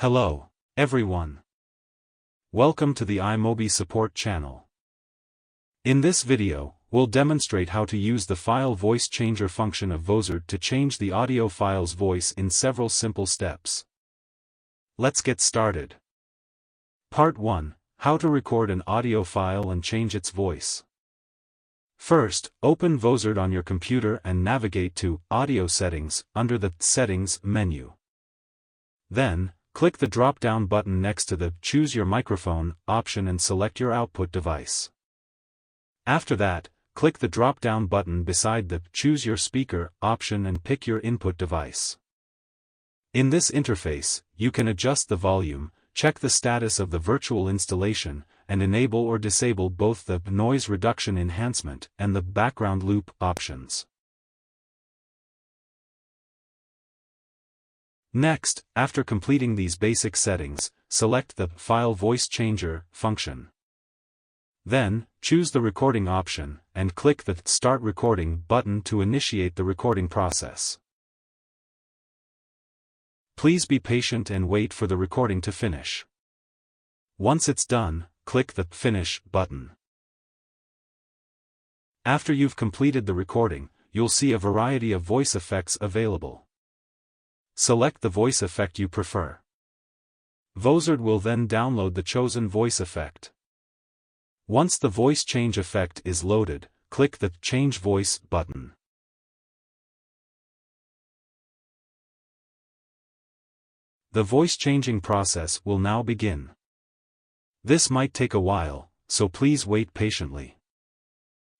Hello, everyone. Welcome to the iMobie support channel. In this video, we'll demonstrate how to use the file voice changer function of Vozard to change the audio file's voice in several simple steps. Let's get started. Part 1: How to record an audio file and change its voice. First, open Vozard on your computer and navigate to Audio Settings under the Settings menu. Then, click the drop-down button next to the Choose Your Microphone option and select your output device. After that, click the drop-down button beside the Choose Your Speaker option and pick your input device. In this interface, you can adjust the volume, check the status of the virtual installation, and enable or disable both the Noise Reduction Enhancement and the Background Loop options. Next, after completing these basic settings, select the File Voice Changer function. Then, choose the recording option, and click the Start Recording button to initiate the recording process. Please be patient and wait for the recording to finish. Once it's done, click the Finish button. After you've completed the recording, you'll see a variety of voice effects available. Select the voice effect you prefer. Vozard will then download the chosen voice effect. Once the voice change effect is loaded, click the Change Voice button. The voice changing process will now begin. This might take a while, so please wait patiently.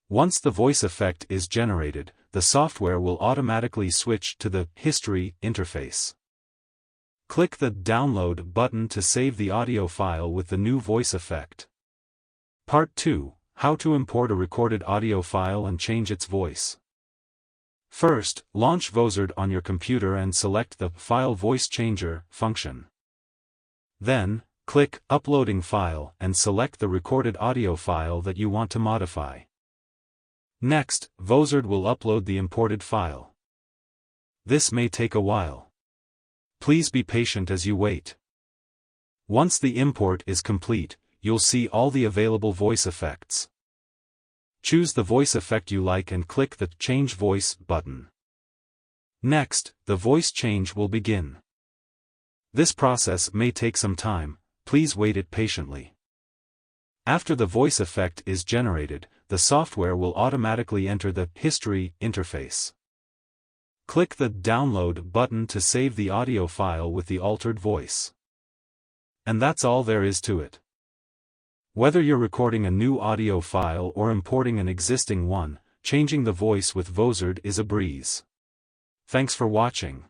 Once the voice effect is generated, the software will automatically switch to the History interface. Click the Download button to save the audio file with the new voice effect. Part 2: How to import a recorded audio file and change its voice. First, launch Vozard on your computer and select the File Voice Changer function. Then, click Uploading File and select the recorded audio file that you want to modify. Next, Vozard will upload the imported file. This may take a while. Please be patient as you wait. Once the import is complete, you'll see all the available voice effects. Choose the voice effect you like and click the Change Voice button. Next, the voice change will begin. This process may take some time, please wait it patiently. After the voice effect is generated, the software will automatically enter the History interface. Click the Download button to save the audio file with the altered voice. And that's all there is to it. Whether you're recording a new audio file or importing an existing one, changing the voice with Vozard is a breeze. Thanks for watching.